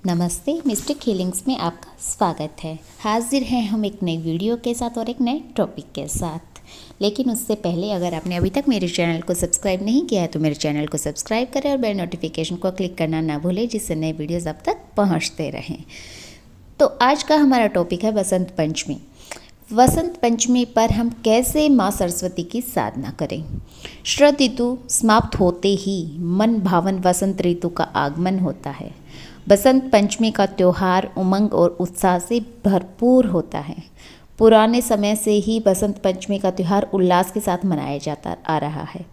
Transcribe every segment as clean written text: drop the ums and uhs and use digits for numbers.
नमस्ते, mistake healings में आपका स्वागत है। हाजिर हैं हम एक नई वीडियो के साथ और एक नए टॉपिक के साथ। लेकिन उससे पहले अगर आपने अभी तक मेरे चैनल को सब्सक्राइब नहीं किया है तो मेरे चैनल को सब्सक्राइब करें और बेल नोटिफिकेशन को क्लिक करना ना भूलें, जिससे नए वीडियोज़ आप तक पहुँचते रहें। तो आज का हमारा टॉपिक है वसंत पंचमी। वसंत पंचमी पर हम कैसे माँ सरस्वती की साधना करें। शरद ऋतु समाप्त होते ही मन भावन वसंत ऋतु का आगमन होता है। बसंत पंचमी का त्यौहार उमंग और उत्साह से भरपूर होता है। पुराने समय से ही बसंत पंचमी का त्यौहार उल्लास के साथ मनाया जाता आ रहा है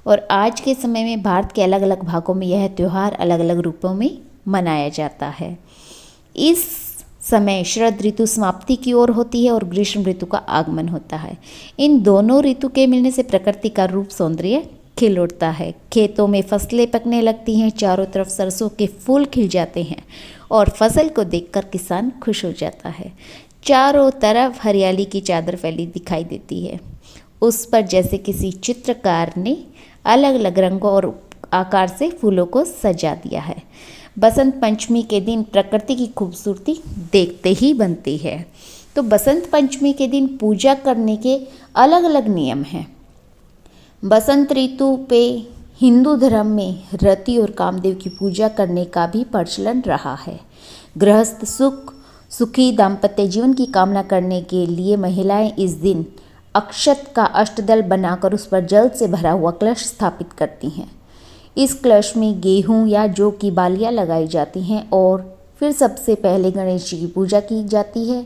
और आज के समय में भारत के अलग अलग भागों में यह त्यौहार अलग अलग रूपों में मनाया जाता है। इस समय शरद ऋतु समाप्ति की ओर होती है और ग्रीष्म ऋतु का आगमन होता है। इन दोनों ऋतु के मिलने से प्रकृति का रूप सौंदर्य खिल उठता है। खेतों में फसलें पकने लगती हैं, चारों तरफ सरसों के फूल खिल जाते हैं और फसल को देखकर किसान खुश हो जाता है। चारों तरफ हरियाली की चादर फैली दिखाई देती है। उस पर जैसे किसी चित्रकार ने अलग अलग रंगों और आकार से फूलों को सजा दिया है। बसंत पंचमी के दिन प्रकृति की खूबसूरती देखते ही बनती है। तो बसंत पंचमी के दिन पूजा करने के अलग अलग नियम हैं। बसंत ऋतु पे हिंदू धर्म में रति और कामदेव की पूजा करने का भी प्रचलन रहा है। गृहस्थ सुखी दाम्पत्य जीवन की कामना करने के लिए महिलाएं इस दिन अक्षत का अष्टदल बनाकर उस पर जल से भरा हुआ कलश स्थापित करती हैं। इस कलश में गेहूं या जौ की बालियां लगाई जाती हैं और फिर सबसे पहले गणेश जी की पूजा की जाती है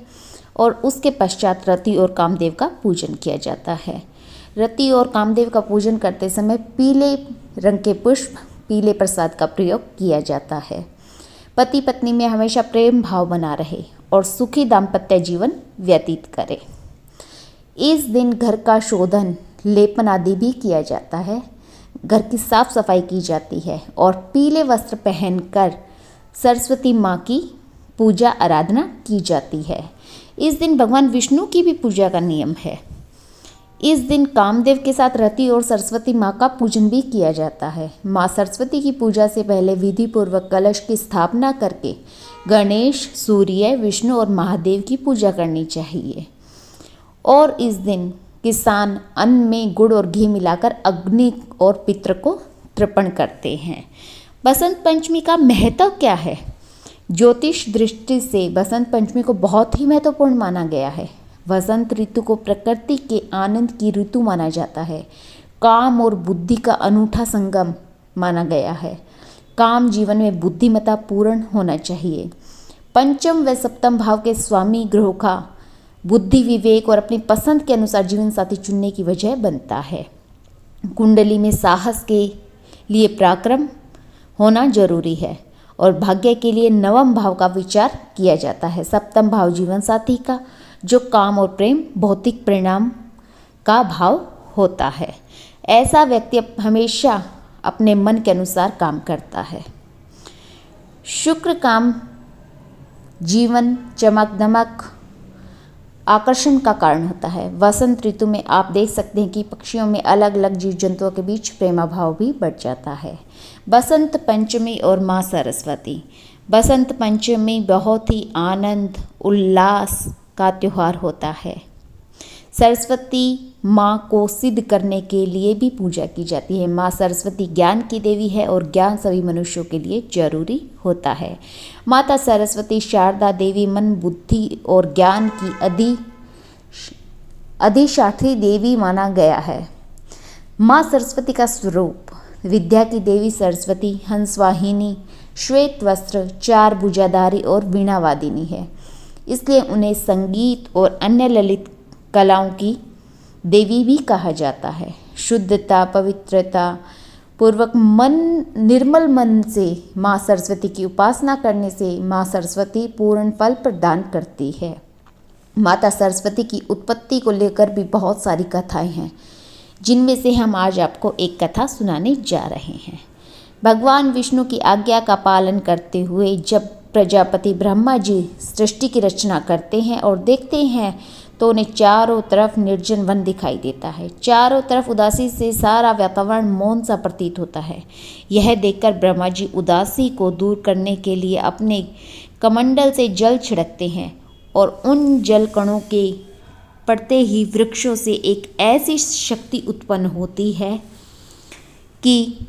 और उसके पश्चात रति और कामदेव का पूजन किया जाता है। रति और कामदेव का पूजन करते समय पीले रंग के पुष्प, पीले प्रसाद का प्रयोग किया जाता है। पति पत्नी में हमेशा प्रेम भाव बना रहे और सुखी दाम्पत्य जीवन व्यतीत करे। इस दिन घर का शोधन, लेपन आदि भी किया जाता है। घर की साफ सफाई की जाती है और पीले वस्त्र पहनकर सरस्वती माँ की पूजा आराधना की जाती है। इस दिन भगवान विष्णु की भी पूजा का नियम है। इस दिन कामदेव के साथ रति और सरस्वती माँ का पूजन भी किया जाता है। माँ सरस्वती की पूजा से पहले विधि पूर्वक कलश की स्थापना करके गणेश, सूर्य, विष्णु और महादेव की पूजा करनी चाहिए। और इस दिन किसान अन्न में गुड़ और घी मिलाकर अग्नि और पितृ को तर्पण करते हैं। बसंत पंचमी का महत्व क्या है? ज्योतिष दृष्टि से बसंत पंचमी को बहुत ही महत्वपूर्ण माना गया है। वसंत ऋतु को प्रकृति के आनंद की ऋतु माना जाता है। काम और बुद्धि का अनूठा संगम माना गया है। काम जीवन में बुद्धिमत्ता पूर्ण होना चाहिए। पंचम व सप्तम भाव के स्वामी ग्रहों का बुद्धि, विवेक और अपनी पसंद के अनुसार जीवन साथी चुनने की वजह बनता है। कुंडली में साहस के लिए पराक्रम होना जरूरी है और भाग्य के लिए नवम भाव का विचार किया जाता है। सप्तम भाव जीवन साथी का, जो काम और प्रेम भौतिक परिणाम का भाव होता है। ऐसा व्यक्ति हमेशा अपने मन के अनुसार काम करता है। शुक्र काम जीवन, चमक दमक, आकर्षण का कारण होता है। वसंत ऋतु में आप देख सकते हैं कि पक्षियों में अलग अलग जीव जंतुओं के बीच प्रेमाभाव भी बढ़ जाता है। बसंत पंचमी और माँ सरस्वती। बसंत पंचमी बहुत ही आनंद उल्लास का त्यौहार होता है। सरस्वती माँ को सिद्ध करने के लिए भी पूजा की जाती है। माँ सरस्वती ज्ञान की देवी है और ज्ञान सभी मनुष्यों के लिए जरूरी होता है। माता सरस्वती शारदा देवी मन, बुद्धि और ज्ञान की अधिष्ठात्री देवी माना गया है। माँ सरस्वती का स्वरूप विद्या की देवी सरस्वती हंसवाहिनी, श्वेत वस्त्र, चार भुजाधारी और वीणावादिनी है। इसलिए उन्हें संगीत और अन्य ललित कलाओं की देवी भी कहा जाता है। शुद्धता, पवित्रता पूर्वक निर्मल मन से माँ सरस्वती की उपासना करने से माँ सरस्वती पूर्ण फल प्रदान करती है। माता सरस्वती की उत्पत्ति को लेकर भी बहुत सारी कथाएं हैं, जिनमें से हम आज आपको एक कथा सुनाने जा रहे हैं। भगवान विष्णु की आज्ञा का पालन करते हुए जब प्रजापति ब्रह्मा जी सृष्टि की रचना करते हैं और देखते हैं तो उन्हें चारों तरफ निर्जन वन दिखाई देता है। चारों तरफ उदासी से सारा वातावरण मौन सा प्रतीत होता है। यह देखकर ब्रह्मा जी उदासी को दूर करने के लिए अपने कमंडल से जल छिड़कते हैं और उन जल कणों के पड़ते ही वृक्षों से एक ऐसी शक्ति उत्पन्न होती है कि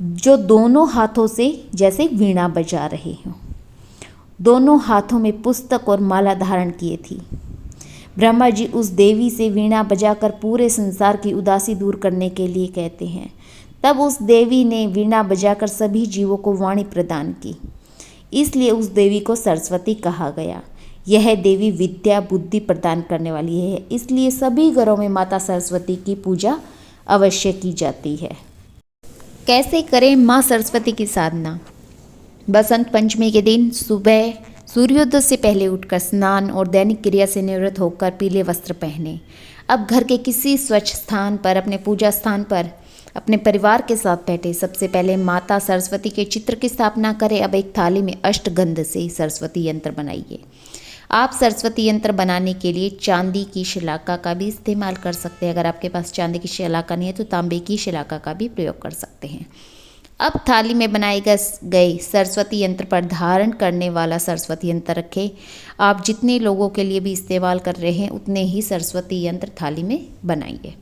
जो दोनों हाथों से जैसे वीणा बजा रहे हों। दोनों हाथों में पुस्तक और माला धारण किए थी। ब्रह्मा जी उस देवी से वीणा बजाकर पूरे संसार की उदासी दूर करने के लिए कहते हैं। तब उस देवी ने वीणा बजाकर सभी जीवों को वाणी प्रदान की, इसलिए उस देवी को सरस्वती कहा गया। यह देवी विद्या बुद्धि प्रदान करने वाली है, इसलिए सभी घरों में माता सरस्वती की पूजा अवश्य की जाती है। कैसे करें माँ सरस्वती की साधना? बसंत पंचमी के दिन सुबह सूर्योदय से पहले उठकर स्नान और दैनिक क्रिया से निवृत्त होकर पीले वस्त्र पहने। अब घर के किसी स्वच्छ स्थान पर, अपने पूजा स्थान पर अपने परिवार के साथ बैठे। सबसे पहले माता सरस्वती के चित्र की स्थापना करें। अब एक थाली में अष्टगंध से सरस्वती यंत्र बनाइए। आप सरस्वती यंत्र बनाने के लिए चांदी की शिलाका का भी इस्तेमाल कर सकते हैं। अगर आपके पास चांदी की शिलाका नहीं है तो तांबे की शिलाका का भी प्रयोग कर सकते हैं। अब थाली में बनाए गए सरस्वती यंत्र पर धारण करने वाला सरस्वती यंत्र रखें। आप जितने लोगों के लिए भी इस्तेमाल कर रहे हैं उतने ही सरस्वती यंत्र थाली में बनाइए।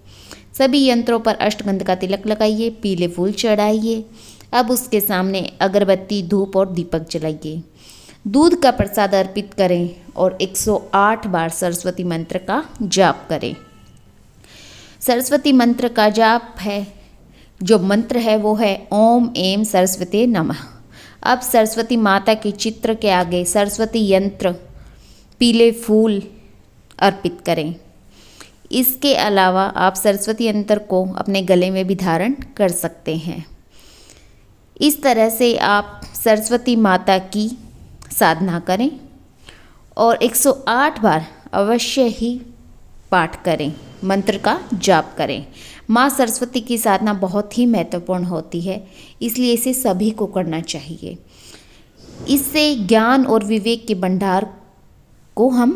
सभी यंत्रों पर अष्टगंध का तिलक लगाइए, पीले फूल चढ़ाइए। अब उसके सामने अगरबत्ती, धूप और दीपक जलाइए। दूध का प्रसाद अर्पित करें और 108 बार सरस्वती मंत्र का जाप करें। सरस्वती मंत्र का जाप है, जो मंत्र है वो है ओम ऐं सरस्वती नमः। अब सरस्वती माता के चित्र के आगे सरस्वती यंत्र, पीले फूल अर्पित करें। इसके अलावा आप सरस्वती यंत्र को अपने गले में भी धारण कर सकते हैं। इस तरह से आप सरस्वती माता की साधना करें और 108 बार अवश्य ही पाठ करें, मंत्र का जाप करें। माँ सरस्वती की साधना बहुत ही महत्वपूर्ण होती है, इसलिए इसे सभी को करना चाहिए। इससे ज्ञान और विवेक के भंडार को हम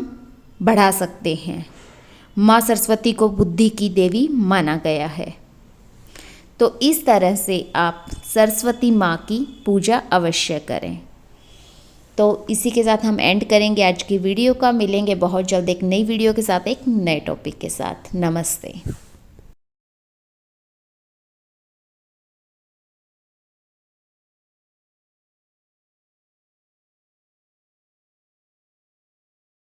बढ़ा सकते हैं। माँ सरस्वती को बुद्धि की देवी माना गया है, तो इस तरह से आप सरस्वती माँ की पूजा अवश्य करें। तो इसी के साथ हम एंड करेंगे आज की वीडियो का। मिलेंगे बहुत जल्द एक नई वीडियो के साथ, एक नए टॉपिक के साथ। नमस्ते।